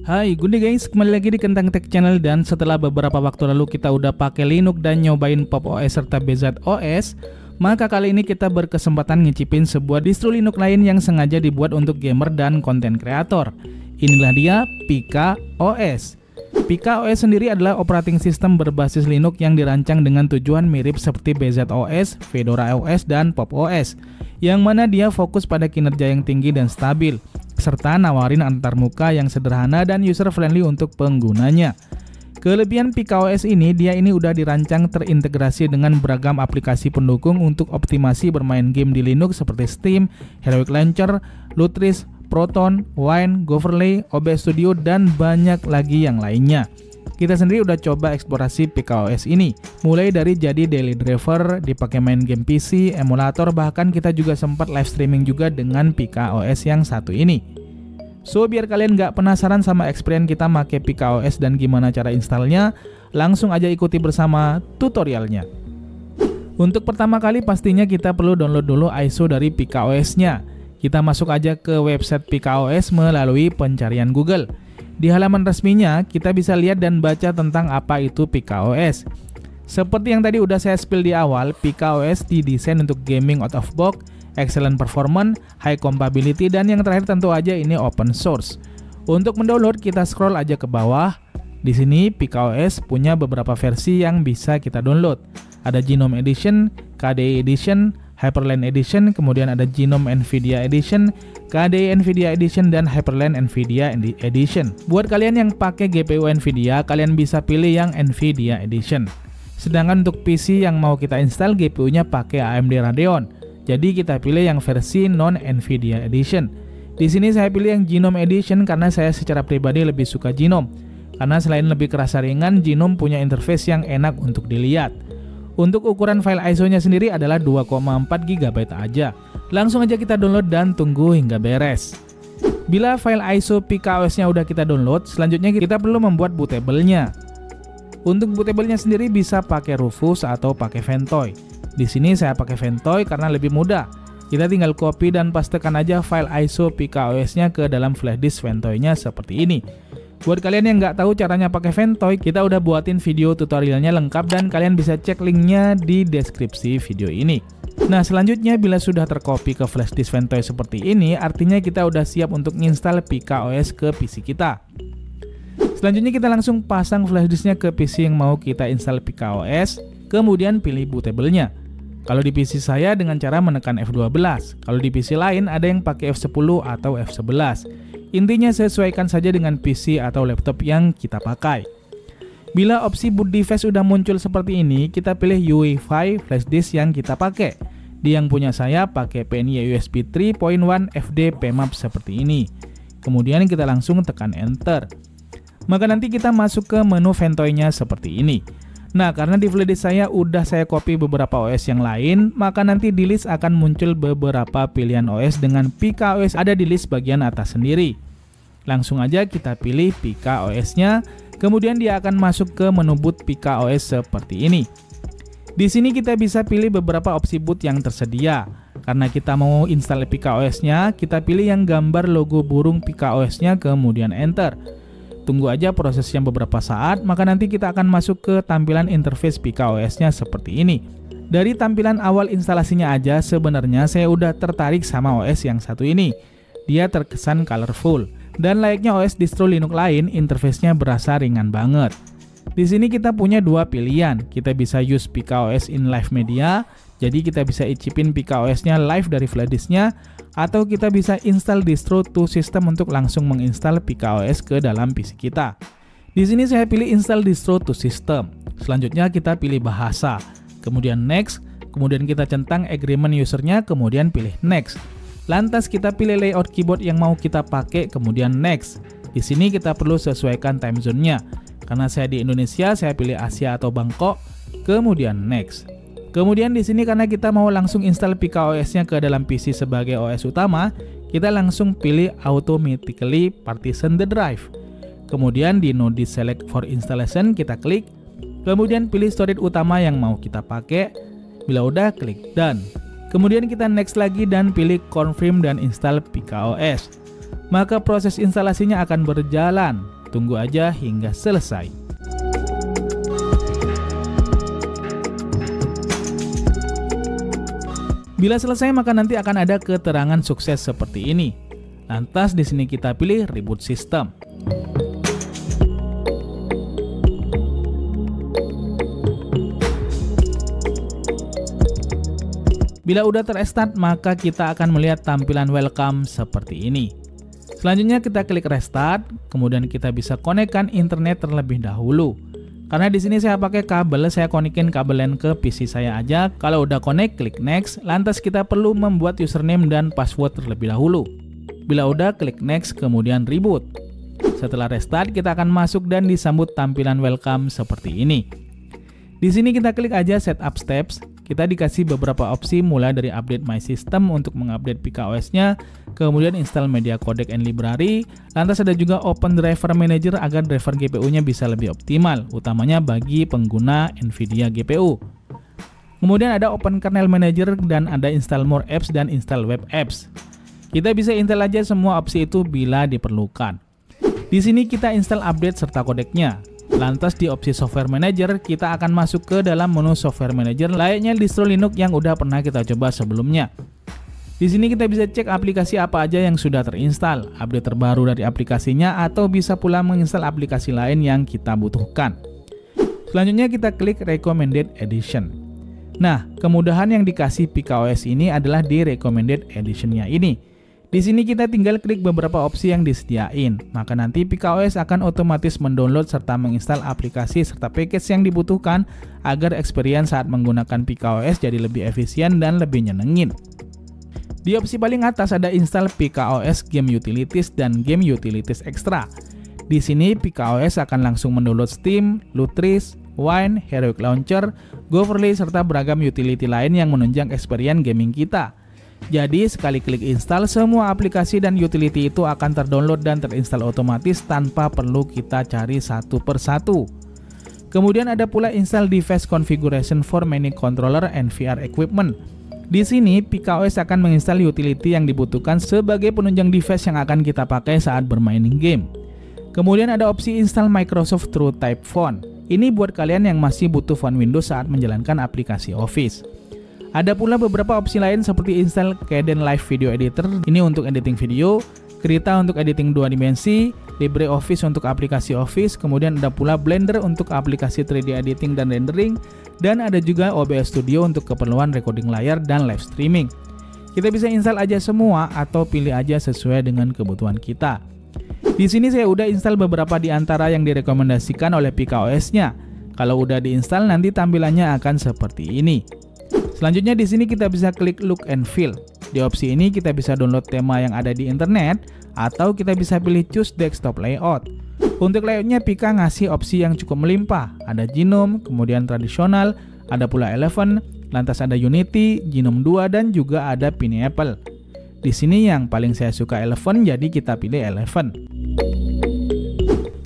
Hai, good day guys, kembali lagi di Kentang Tech Channel. Dan setelah beberapa waktu lalu kita udah pakai Linux dan nyobain Pop OS serta BZOS, maka kali ini kita berkesempatan ngicipin sebuah distro Linux lain yang sengaja dibuat untuk gamer dan konten kreator. Inilah dia Pika OS. Pika OS sendiri adalah operating system berbasis Linux yang dirancang dengan tujuan mirip seperti BZOS, Fedora OS, dan Pop OS, yang mana dia fokus pada kinerja yang tinggi dan stabil, serta nawarin antarmuka yang sederhana dan user friendly untuk penggunanya. Kelebihan Pika OS ini, dia ini udah dirancang terintegrasi dengan beragam aplikasi pendukung untuk optimasi bermain game di Linux seperti Steam, Heroic Launcher, Lutris, Proton, Wine, Goverlay, OBS Studio, dan banyak lagi yang lainnya. Kita sendiri udah coba eksplorasi Pika OS ini, mulai dari jadi daily driver, dipakai main game PC, emulator, bahkan kita juga sempat live streaming juga dengan Pika OS yang satu ini. So, biar kalian nggak penasaran sama experience kita make Pika OS dan gimana cara installnya, langsung aja ikuti bersama tutorialnya. Untuk pertama kali pastinya kita perlu download dulu ISO dari Pika OS-nya. Kita masuk aja ke website Pika OS melalui pencarian Google. Di halaman resminya, kita bisa lihat dan baca tentang apa itu Pika OS. Seperti yang tadi udah saya spill di awal, Pika OS didesain untuk gaming out of box, excellent performance, high compatibility, dan yang terakhir tentu aja ini open source. Untuk mendownload, kita scroll aja ke bawah. Di sini Pika OS punya beberapa versi yang bisa kita download. Ada Genome Edition, KDE Edition, Hyperland Edition, kemudian ada Genome Nvidia Edition, KDE Nvidia Edition, dan Hyperland Nvidia Edition. Buat kalian yang pakai GPU Nvidia, kalian bisa pilih yang Nvidia Edition. Sedangkan untuk PC yang mau kita install GPU-nya pakai AMD Radeon, jadi kita pilih yang versi non-Nvidia Edition. Di sini saya pilih yang Genome Edition karena saya secara pribadi lebih suka Genome. Karena selain lebih kerasa ringan, Genome punya interface yang enak untuk dilihat. Untuk ukuran file ISO-nya sendiri adalah 2,4 GB aja. Langsung aja kita download dan tunggu hingga beres. Bila file ISO Pika OS-nya udah kita download, selanjutnya kita perlu membuat bootable-nya. Untuk bootable-nya sendiri bisa pakai Rufus atau pakai Ventoy. Di sini saya pakai Ventoy karena lebih mudah. Kita tinggal copy dan pastekan aja file ISO Pika OS-nya ke dalam flash disk Ventoy-nya seperti ini. Buat kalian yang nggak tahu caranya pakai Ventoy, kita udah buatin video tutorialnya lengkap dan kalian bisa cek linknya di deskripsi video ini. Nah, selanjutnya bila sudah tercopy ke flash disk Ventoy seperti ini, artinya kita udah siap untuk nginstal Pika OS ke PC kita. Selanjutnya kita langsung pasang flash disknya ke PC yang mau kita install Pika OS, kemudian pilih bootable-nya. Kalau di PC saya dengan cara menekan F12, kalau di PC lain ada yang pakai F10 atau F11. Intinya sesuaikan saja dengan PC atau laptop yang kita pakai. Bila opsi boot device sudah muncul seperti ini, kita pilih UEFI flash disk yang kita pakai. Di yang punya saya pakai PNI USB 3.1 FD PMAP seperti ini. Kemudian kita langsung tekan enter. Maka nanti kita masuk ke menu Ventoy-nya seperti ini. Nah, karena di flash disk saya udah saya copy beberapa OS yang lain, maka nanti di list akan muncul beberapa pilihan OS dengan Pika OS ada di list bagian atas sendiri. Langsung aja kita pilih Pika OS-nya, kemudian dia akan masuk ke menu boot Pika OS seperti ini. Di sini kita bisa pilih beberapa opsi boot yang tersedia. Karena kita mau install Pika OS-nya, kita pilih yang gambar logo burung Pika OS-nya, kemudian enter. Tunggu aja prosesnya beberapa saat, maka nanti kita akan masuk ke tampilan interface Pika OS-nya seperti ini. Dari tampilan awal instalasinya aja, sebenarnya saya udah tertarik sama OS yang satu ini. Dia terkesan colorful, dan layaknya OS distro Linux lain, interface-nya berasa ringan banget. Di sini kita punya dua pilihan, kita bisa use Pika OS in live media, jadi kita bisa icipin Pika OS-nya live dari flash disk-nya, atau kita bisa install distro to system untuk langsung menginstal Pika OS ke dalam PC kita. Di sini saya pilih install distro to system. Selanjutnya kita pilih bahasa, kemudian next, kemudian kita centang agreement usernya, kemudian pilih next. Lantas kita pilih layout keyboard yang mau kita pakai, kemudian next. Di sini kita perlu sesuaikan time zone-nya. Karena saya di Indonesia, saya pilih Asia atau Bangkok, kemudian next. Kemudian di sini karena kita mau langsung install Pika OS-nya ke dalam PC sebagai OS utama, kita langsung pilih automatically partition the drive. Kemudian di no select for installation kita klik, kemudian pilih storage utama yang mau kita pakai. Bila udah, klik done. Kemudian kita next lagi dan pilih confirm dan install Pika OS. Maka proses instalasinya akan berjalan. Tunggu aja hingga selesai. Bila selesai maka nanti akan ada keterangan sukses seperti ini. Lantas di sini kita pilih reboot system. Bila udah terstart maka kita akan melihat tampilan welcome seperti ini. Selanjutnya kita klik restart, kemudian kita bisa konekkan internet terlebih dahulu. Karena di sini saya pakai kabel, saya konekin kabel LAN ke PC saya aja. Kalau udah connect, klik next. Lantas kita perlu membuat username dan password terlebih dahulu. Bila udah, klik next, kemudian reboot. Setelah restart, kita akan masuk dan disambut tampilan welcome seperti ini. Di sini kita klik aja setup steps. Kita dikasih beberapa opsi mulai dari update my system untuk mengupdate PKOS-nya, kemudian install media codec and library, lantas ada juga open driver manager agar driver GPU-nya bisa lebih optimal, utamanya bagi pengguna Nvidia GPU. Kemudian ada open kernel manager dan ada install more apps dan install web apps. Kita bisa install aja semua opsi itu bila diperlukan. Di sini kita install update serta kodeknya. Lantas di opsi software manager kita akan masuk ke dalam menu software manager layaknya distro Linux yang udah pernah kita coba sebelumnya. Di sini kita bisa cek aplikasi apa aja yang sudah terinstall, update terbaru dari aplikasinya atau bisa pula menginstal aplikasi lain yang kita butuhkan. Selanjutnya kita klik recommended edition. Nah, kemudahan yang dikasih PKOS ini adalah di recommended edition-nya ini. Di sini kita tinggal klik beberapa opsi yang disediain, maka nanti PKOS akan otomatis mendownload serta menginstal aplikasi serta package yang dibutuhkan agar experience saat menggunakan PKOS jadi lebih efisien dan lebih nyenengin. Di opsi paling atas ada install PKOS Game Utilities dan Game Utilities Extra. Di sini PKOS akan langsung mendownload Steam, Lutris, Wine, Heroic Launcher, Goverly serta beragam utility lain yang menunjang experience gaming kita. Jadi sekali klik install, semua aplikasi dan utility itu akan terdownload dan terinstall otomatis tanpa perlu kita cari satu persatu. Kemudian ada pula install device configuration for many controller and VR equipment. Di sini PKOS akan menginstal utility yang dibutuhkan sebagai penunjang device yang akan kita pakai saat bermain game. Kemudian ada opsi install Microsoft TrueType Font. Ini buat kalian yang masih butuh font Windows saat menjalankan aplikasi Office. Ada pula beberapa opsi lain seperti install Kdenlive Live Video Editor, ini untuk editing video, Krita untuk editing 2 dimensi, LibreOffice untuk aplikasi Office, kemudian ada pula Blender untuk aplikasi 3D editing dan rendering, dan ada juga OBS Studio untuk keperluan recording layar dan live streaming. Kita bisa install aja semua atau pilih aja sesuai dengan kebutuhan kita. Di sini saya udah install beberapa di antara yang direkomendasikan oleh PKOS-nya. Kalau udah diinstal nanti tampilannya akan seperti ini. Selanjutnya di sini kita bisa klik look and feel. Di opsi ini kita bisa download tema yang ada di internet atau kita bisa pilih choose desktop layout. Untuk layoutnya Pika ngasih opsi yang cukup melimpah. Ada Genome, kemudian tradisional, ada pula Eleven, lantas ada Unity, Genome 2 dan juga ada Pineapple. Di sini yang paling saya suka Eleven, jadi kita pilih Eleven.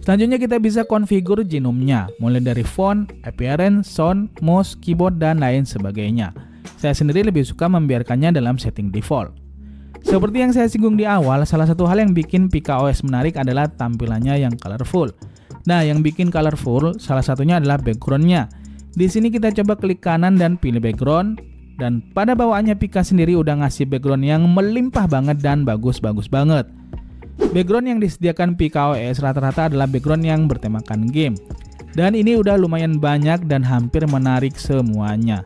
Selanjutnya kita bisa konfigur Genome-nya, mulai dari font, appearance, sound, mouse, keyboard, dan lain sebagainya. Saya sendiri lebih suka membiarkannya dalam setting default. Seperti yang saya singgung di awal, salah satu hal yang bikin PKOS menarik adalah tampilannya yang colorful. Nah, yang bikin colorful salah satunya adalah background-nya. Di sini kita coba klik kanan dan pilih background, dan pada bawaannya Pika sendiri udah ngasih background yang melimpah banget dan bagus-bagus banget. Background yang disediakan PKOS rata-rata adalah background yang bertemakan game. Dan ini udah lumayan banyak dan hampir menarik semuanya.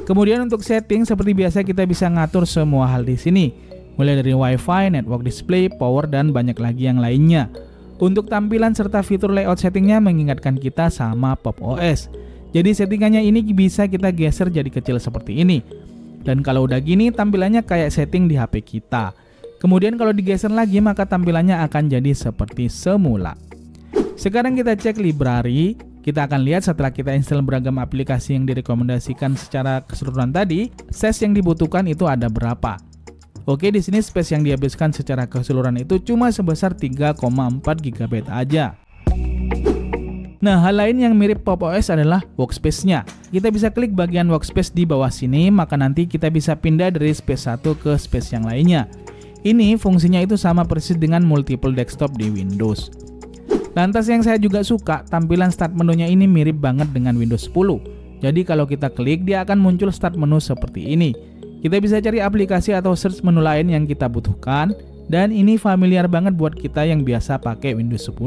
Kemudian untuk setting seperti biasa kita bisa ngatur semua hal di sini. Mulai dari WiFi, network display, power dan banyak lagi yang lainnya. Untuk tampilan serta fitur layout settingnya mengingatkan kita sama Pop! OS. Jadi settingannya ini bisa kita geser jadi kecil seperti ini. Dan kalau udah gini tampilannya kayak setting di HP kita. Kemudian kalau digeser lagi maka tampilannya akan jadi seperti semula. Sekarang kita cek library. Kita akan lihat setelah kita install beragam aplikasi yang direkomendasikan secara keseluruhan tadi, space yang dibutuhkan itu ada berapa. Oke, di sini space yang dihabiskan secara keseluruhan itu cuma sebesar 3,4 GB aja. Nah, hal lain yang mirip Pop! OS adalah workspace-nya. Kita bisa klik bagian workspace di bawah sini, maka nanti kita bisa pindah dari space satu ke space yang lainnya. Ini fungsinya itu sama persis dengan multiple desktop di Windows. Lantas yang saya juga suka, tampilan start menunya ini mirip banget dengan Windows 10. Jadi kalau kita klik, dia akan muncul start menu seperti ini. Kita bisa cari aplikasi atau search menu lain yang kita butuhkan, dan ini familiar banget buat kita yang biasa pakai Windows 10.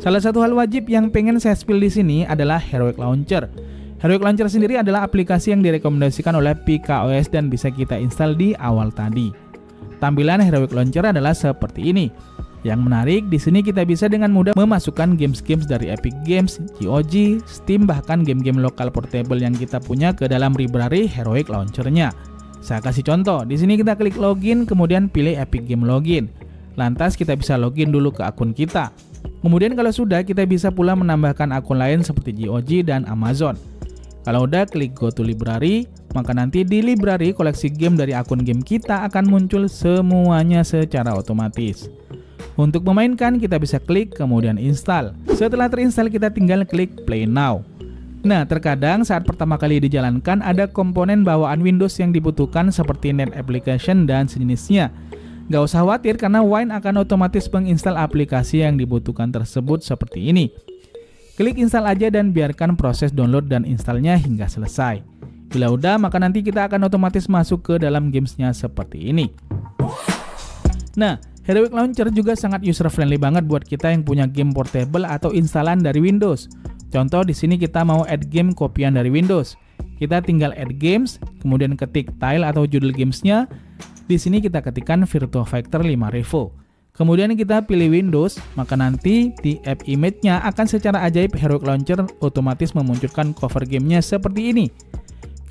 Salah satu hal wajib yang pengen saya spill di sini adalah Heroic Launcher. Heroic Launcher sendiri adalah aplikasi yang direkomendasikan oleh PKOS dan bisa kita install di awal tadi. Tampilan Heroic Launcher adalah seperti ini. Yang menarik, di sini kita bisa dengan mudah memasukkan games-games dari Epic Games, GOG, Steam, bahkan game-game lokal portable yang kita punya ke dalam library Heroic Launcher-nya. Saya kasih contoh, di sini kita klik login, kemudian pilih Epic Game Login. Lantas kita bisa login dulu ke akun kita. Kemudian kalau sudah, kita bisa pula menambahkan akun lain seperti GOG dan Amazon. Kalau udah, klik Go to Library, maka nanti di library koleksi game dari akun game kita akan muncul semuanya secara otomatis. Untuk memainkan, kita bisa klik kemudian install. Setelah terinstall, kita tinggal klik Play Now. Nah, terkadang saat pertama kali dijalankan ada komponen bawaan Windows yang dibutuhkan seperti Net Application dan sejenisnya. Gak usah khawatir karena Wine akan otomatis menginstal aplikasi yang dibutuhkan tersebut seperti ini. Klik install aja dan biarkan proses download dan installnya hingga selesai. Bila udah, maka nanti kita akan otomatis masuk ke dalam gamesnya seperti ini. Nah, Heroic Launcher juga sangat user friendly banget buat kita yang punya game portable atau instalan dari Windows. Contoh di sini kita mau add game kopian dari Windows. Kita tinggal add games, kemudian ketik tile atau judul gamesnya. Di sini kita ketikkan Virtua Fighter 5 Revo. Kemudian kita pilih Windows, maka nanti di app image-nya akan secara ajaib Heroic Launcher otomatis memunculkan cover gamenya seperti ini.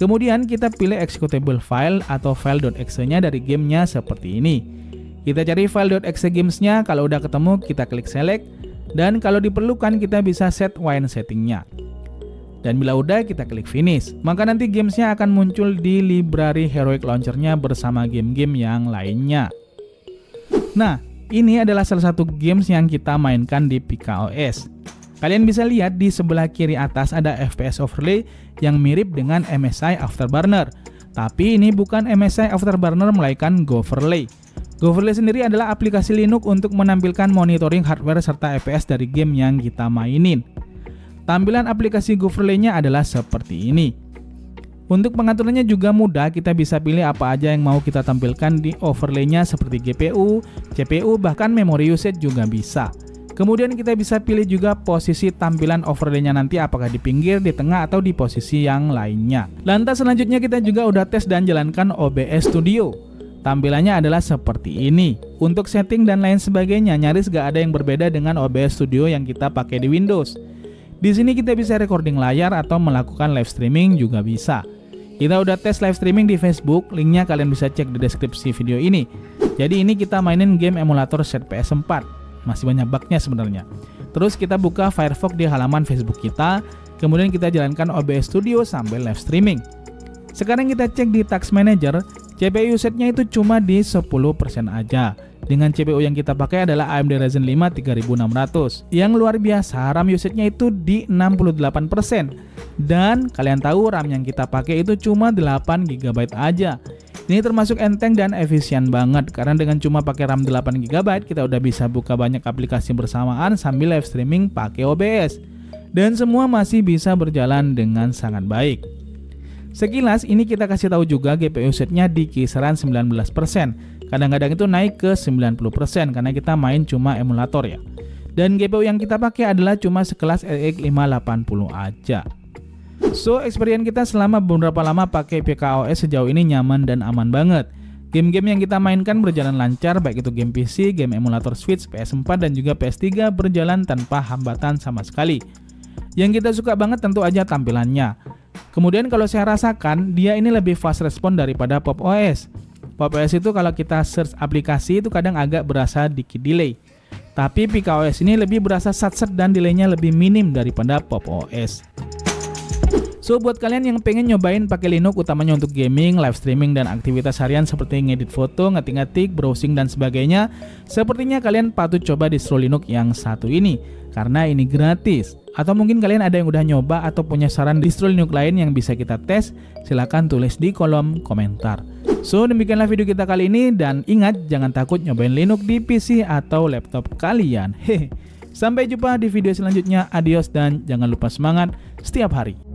Kemudian kita pilih executable file atau file.exe-nya dari gamenya seperti ini. Kita cari file.exe gamesnya, kalau udah ketemu kita klik select, dan kalau diperlukan kita bisa set wine settingnya. Dan bila udah kita klik finish, maka nanti gamesnya akan muncul di library Heroic Launcher-nya bersama game-game yang lainnya. Nah, ini adalah salah satu games yang kita mainkan di PKOS. Kalian bisa lihat di sebelah kiri atas ada FPS overlay yang mirip dengan MSI Afterburner. Tapi ini bukan MSI Afterburner melainkan Goverlay. Goverlay sendiri adalah aplikasi Linux untuk menampilkan monitoring hardware serta FPS dari game yang kita mainin. Tampilan aplikasi Goverlay-nya adalah seperti ini. Untuk pengaturannya juga mudah, kita bisa pilih apa aja yang mau kita tampilkan di overlay-nya seperti GPU, CPU, bahkan memory usage juga bisa. Kemudian kita bisa pilih juga posisi tampilan overlay-nya nanti apakah di pinggir, di tengah, atau di posisi yang lainnya. Lantas selanjutnya kita juga udah tes dan jalankan OBS Studio. Tampilannya adalah seperti ini. Untuk setting dan lain sebagainya nyaris gak ada yang berbeda dengan OBS Studio yang kita pakai di Windows. Di sini kita bisa recording layar atau melakukan live streaming juga bisa. Kita udah tes live streaming di Facebook, linknya kalian bisa cek di deskripsi video ini. Jadi ini kita mainin game emulator set PS4. Masih banyak bugnya sebenarnya. Terus kita buka Firefox di halaman Facebook kita, kemudian kita jalankan OBS Studio sambil live streaming. Sekarang kita cek di Task Manager, CPU usage-nya itu cuma di 10% aja. Dengan CPU yang kita pakai adalah AMD Ryzen 5 3600. Yang luar biasa, RAM usage-nya itu di 68%. Dan kalian tahu RAM yang kita pakai itu cuma 8 GB aja. Ini termasuk enteng dan efisien banget karena dengan cuma pakai RAM 8 GB kita udah bisa buka banyak aplikasi bersamaan sambil live streaming pakai OBS. Dan semua masih bisa berjalan dengan sangat baik. Sekilas ini kita kasih tahu juga GPU usage-nya di kisaran 19%. Kadang-kadang itu naik ke 90% karena kita main cuma emulator ya. Dan GPU yang kita pakai adalah cuma sekelas RX 580 aja. So, experience kita selama beberapa lama pakai PKOS sejauh ini nyaman dan aman banget. Game-game yang kita mainkan berjalan lancar, baik itu game PC, game emulator Switch, PS4, dan juga PS3 berjalan tanpa hambatan sama sekali. Yang kita suka banget tentu aja tampilannya. Kemudian kalau saya rasakan, dia ini lebih fast respon daripada Pop OS. Pop OS itu kalau kita search aplikasi itu kadang agak berasa dikit delay. Tapi PKOS ini lebih berasa sat-set dan delaynya lebih minim daripada Pop OS. So, buat kalian yang pengen nyobain pakai Linux utamanya untuk gaming, live streaming, dan aktivitas harian seperti ngedit foto, ngetik-ngetik, browsing, dan sebagainya, sepertinya kalian patut coba distro Linux yang satu ini, karena ini gratis. Atau mungkin kalian ada yang udah nyoba atau punya saran distro Linux lain yang bisa kita tes, silahkan tulis di kolom komentar. So, demikianlah video kita kali ini, dan ingat, jangan takut nyobain Linux di PC atau laptop kalian. Hehe. Sampai jumpa di video selanjutnya. Adios dan jangan lupa semangat setiap hari.